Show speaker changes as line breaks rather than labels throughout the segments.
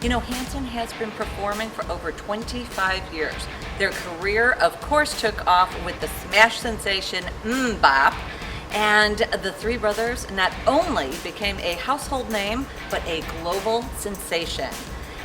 You know, Hanson has been performing for over 25 years. Their career, of course, took off with the smash sensation Bop. And the three brothers not only became a household name, but a global sensation.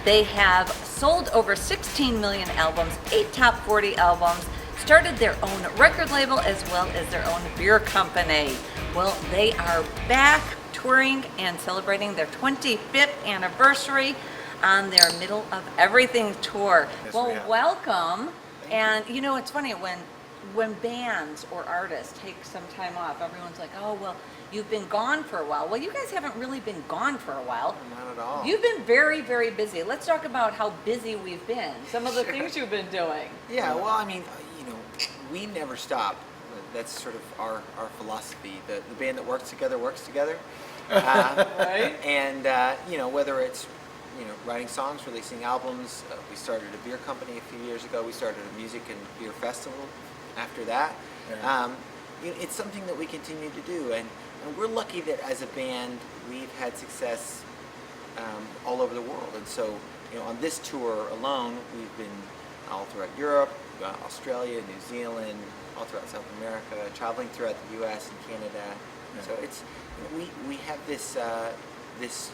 They have sold over 16 million albums, 8 top 40 albums, started their own record label as well as their own beer company. Well, they are back touring and celebrating their 25th anniversary on their Middle of Everything tour.
Yes,
well,
we have.
welcome. And you know, it's funny when bands or artists take some time off, everyone's like, oh, well, you've been gone for a while. Well, you guys haven't really been gone for a while.
Not at all.
You've been very, very busy. Let's talk about how busy we've been. Some of the things you've been doing.
Yeah, well, I mean, we never stop. That's sort of our philosophy. The band that works together.
Right?
And, whether it's, writing songs, releasing albums. We started a beer company a few years ago. We started a music and beer festival after that.
Yeah.
It's something that we continue to do. And we're lucky that as a band, we've had success all over the world. And so, on this tour alone, we've been all throughout Europe, Australia, New Zealand, all throughout South America, traveling throughout the U.S. and Canada.
Yeah.
So it's we have this this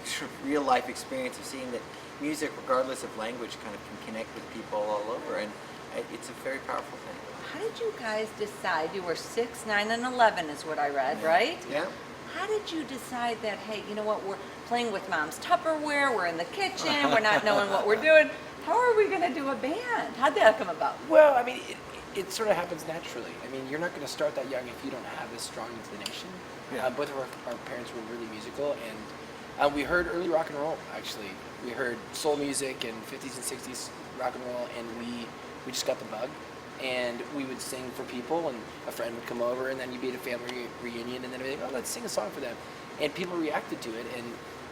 sort of real life experience of seeing that music, regardless of language, kind of can connect with people all over, and it's a very powerful thing.
How did you guys decide? You were 6, 9, and 11 is what I read, right?
Yeah.
How did you decide that, hey, you know what, we're playing with Mom's Tupperware, we're in the kitchen, we're not knowing what we're doing. How are we going to do a band? How'd that come about?
Well, I mean, it sort of happens naturally. I mean, you're not going to start that young if you don't have this strong inclination.
Yeah.
Both of our parents were really musical, and we heard early rock and roll, actually. We heard soul music and 50s and 60s rock and roll, and we just got the bug. And we would sing for people, and a friend would come over, and then you'd be at a family reunion, and then we'd be like, oh, let's sing a song for them. And people reacted to it, and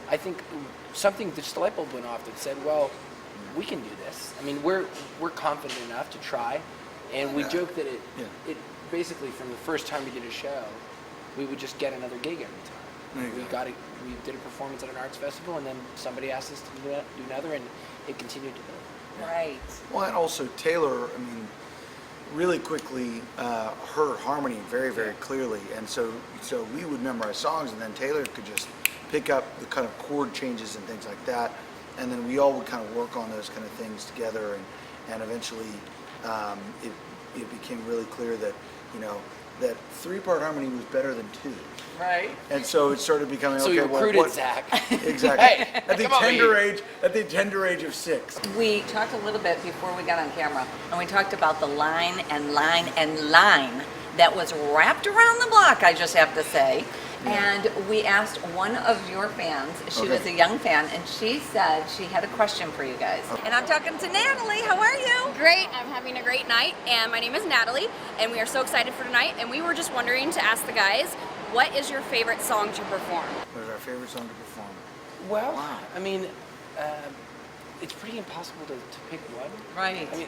I think just a light bulb went off that said, well, we can do this. I mean, we're confident enough to try, and we joke that it basically, from the first time we did a show, we would just get another gig every time. We did a performance at an arts festival, and then somebody asked us to do another, and it continued to go.
Right.
Well, and also Taylor, I mean, really quickly heard harmony very, very clearly, and so we would memorize songs, and then Taylor could just pick up the kind of chord changes and things like that, and then we all would kind of work on those kind of things together, and eventually it became really clear that that 3-part harmony was better than 2.
Right.
And so it started becoming
So
okay.
you recruited Zach.
Exactly.
Hey,
at the
come over here.
tender age of 6.
We talked a little bit before we got on camera, and we talked about the line and line and line that was wrapped around the block, I just have to say. And we asked one of your fans, she was a young fan, and she said she had a question for you guys. And I'm talking to Natalie. How are you?
Great, I'm having a great night, and my name is Natalie, and we are so excited for tonight, and we were just wondering to ask the guys, what is your favorite song to perform?
What is our favorite song to perform?
Well,
Wow.
I mean, it's pretty impossible to pick one.
Right.
I mean,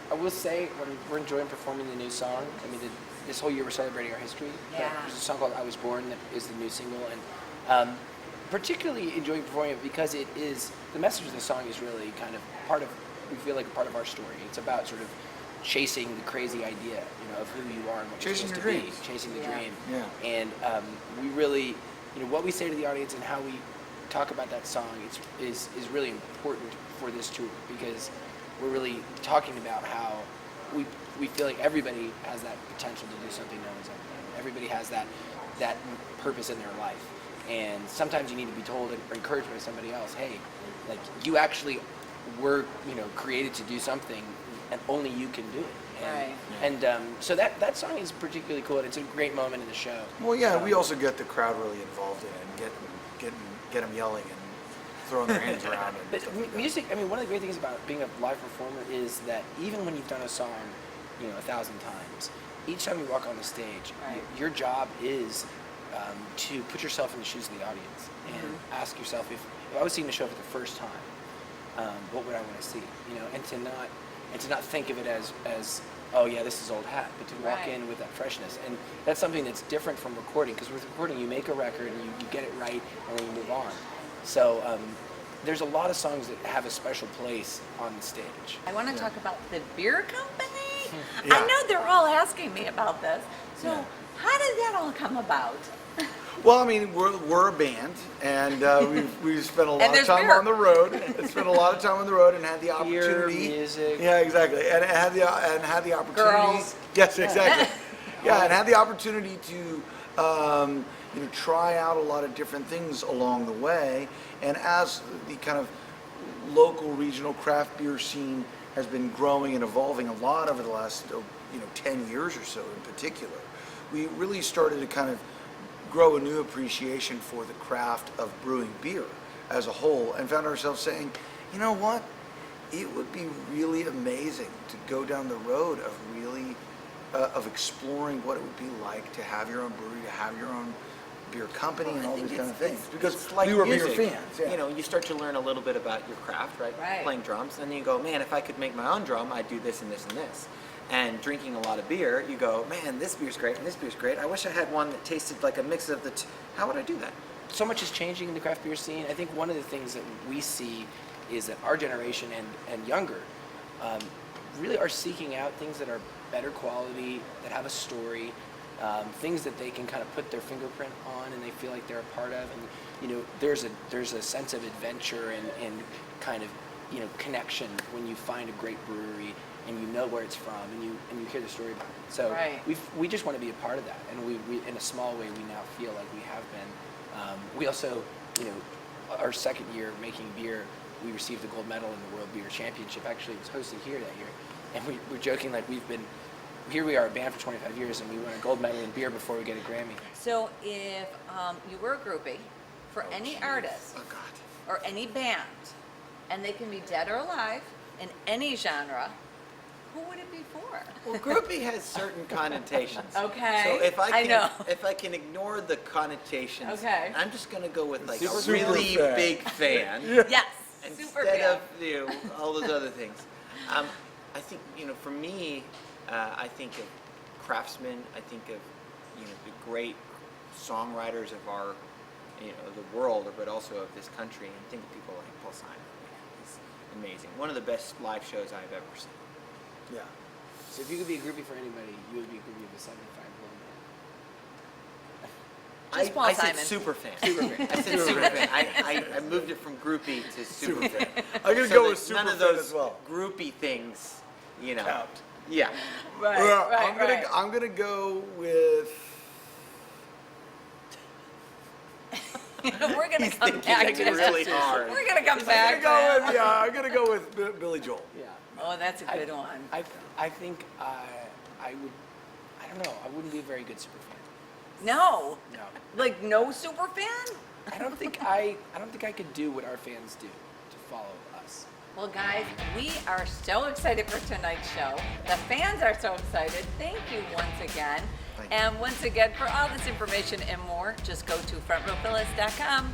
I will say, when we're enjoying performing the new song, I mean, this whole year we're celebrating our history.
Yeah.
There's a song called I Was Born that is the new single, and particularly enjoying performing it because the message of the song is really kind of we feel like a part of our story. It's about sort of chasing the crazy idea, of who you are and what
Chasing
you're supposed
your
to
dreams.
be. Chasing the
Yeah.
dream.
Yeah.
And we really, what we say to the audience and how we talk about that song is really important for this tour, because we're really talking about how we feel like everybody has that potential to do something no one's ever done. Everybody has that purpose in their life, and sometimes you need to be told or encouraged by somebody else, hey, like, you actually were created to do something, and only you can do it.
Right.
And so that song is particularly cool, and it's a great moment in the show.
Well, yeah, we also get the crowd really involved in it and get them yelling and throwing their hands around. And
But
stuff like that.
music, I mean, one of the great things about being a live performer is that even when you've done a song, 1,000 times, each time you walk on the stage,
Right.
your job is to put yourself in the shoes of the audience and ask yourself, if I was seeing the show for the first time, what would I want to see? And to not think of it as oh yeah, this is old hat, but to walk
Right.
in with that freshness. And that's something that's different from recording, because with recording you make a record and you get it right and then you move on. So there's a lot of songs that have a special place on the stage.
I want to talk about the beer company.
Yeah.
I know they're all asking me about this. So
Yeah.
how did that all come about?
Well, I mean, we're a band, and we've spent a lot of
there's
time
beer.
on the road. Spent a lot of time on the road, and had the
Beer,
opportunity.
music.
Yeah, exactly, and had the opportunity.
Girls.
Yes, exactly. Yeah, and had the opportunity to try out a lot of different things along the way. And as the kind of local regional craft beer scene has been growing and evolving a lot over the last 10 years or so in particular, we really started to kind of grow a new appreciation for the craft of brewing beer as a whole, and found ourselves saying, you know what, it would be really amazing to go down the road of really of exploring what it would be like to have your own brewery, to have your own beer company, and
I
all
think
these kind of
it's-
things,
it's
because
like
we were
music.
beer fans. Yeah.
You know, you start to learn a little bit about your craft, right?
Right.
Playing drums, and then you go, man, if I could make my own drum, I'd do this and this and this. And drinking a lot of beer, you go, man, this beer's great and this beer's great. I wish I had one that tasted like a mix of the two. How would I do that?
So much is changing in the craft beer scene. I think one of the things that we see is that our generation and younger really are seeking out things that are better quality, that have a story, things that they can kind of put their fingerprint on and they feel like they're a part of. And there's a sense of adventure and kind of connection when you find a great brewery and you know where it's from and you hear the story about it. So
Right.
we just want to be a part of that, and we in a small way we now feel like we have been. We also, our second year making beer, we received the gold medal in the World Beer Championship. Actually, it was hosted here that year, and we're joking like here we are a band for 25 years and we won a gold medal in beer before we get a Grammy.
So if you were a groupie for any artist
Oh, God.
or any band, and they can be dead or alive in any genre, who would it be for?
Well, groupie has certain connotations.
Okay,
So if
I
I can,
know.
if I can ignore the connotations,
Okay.
I'm just gonna go with like
Super
a really
fan.
big fan.
Yes, super
Instead
fan.
of all those other things. I think for me, I think of craftsmen. I think of the great songwriters of our the world, but also of this country. And think of people like Paul Simon. He's amazing. One of the best live shows I've ever seen.
Yeah.
So if you could be a groupie for anybody, you would be a groupie of the 75 Blow Man.
Just Paul
I said
Simon.
super fan. Super fan. I said super fan. I moved it from groupie to super fan.
I'm gonna
So
go
that
with super
none of
fan
those
as well.
groupie things,
Count.
Yeah.
Right,
Well,
right.
I'm gonna go with.
We're gonna
He's
come
thinking
back
like
to
really
this.
hard.
We're gonna come
I'm
back.
gonna
to
go with I'm gonna go with Billy Joel.
Yeah.
Oh, that's a good one.
I think I would. I don't know. I wouldn't be a very good super fan.
No,
No.
like no super fan.
I don't think I could do what our fans do to follow us.
Well, guys, we are so excited for tonight's show. The fans are so excited. Thank you once again.
Thank you.
And once again, for all this information and more, just go to frontrowphyllis.com.